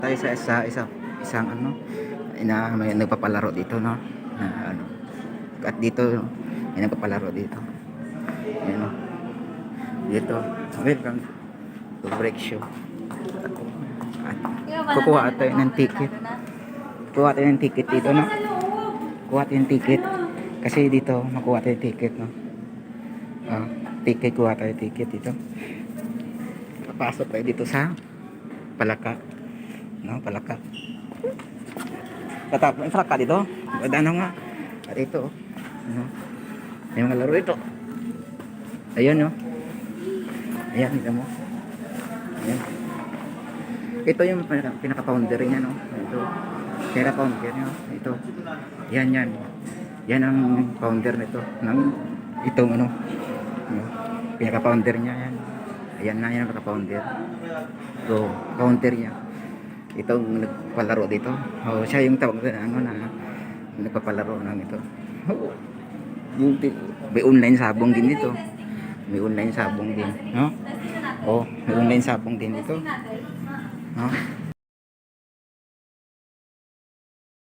Tayo isang ano, may nagpapalaro dito, no? Na ano. At dito may nagpapalaro dito. Ayun, no? Dito, welcome to break show. At kukuha tayo ng ticket. Kuha tayo ng ticket dito, no? Kuha tayo ng ticket. Kasi dito, makuha tayo ticket, no? Ticket, kuha tayo ticket dito. Papasok tayo dito sa Palaka. No, Palaka. Tatapos yung Palaka dito. Ano nga? At ito, ano? May mga laro ito. Ayun, no? Ayan, ito mo. Ayan. Ito yung pinaka-founder niya, no? Ito. Pinaka-founder niya. Ito. Yan. Yan ang founder nito. Itong ano. Pinaka-founder niya yan. Ayan na yan ang pinaka-founder. So, founder niya. Itong nagpalaro dito. Siya yung tawag na ano na nagpapalaro ng ito. May online sabong din dito. May online sabong din, no? May online sabong din dito. No?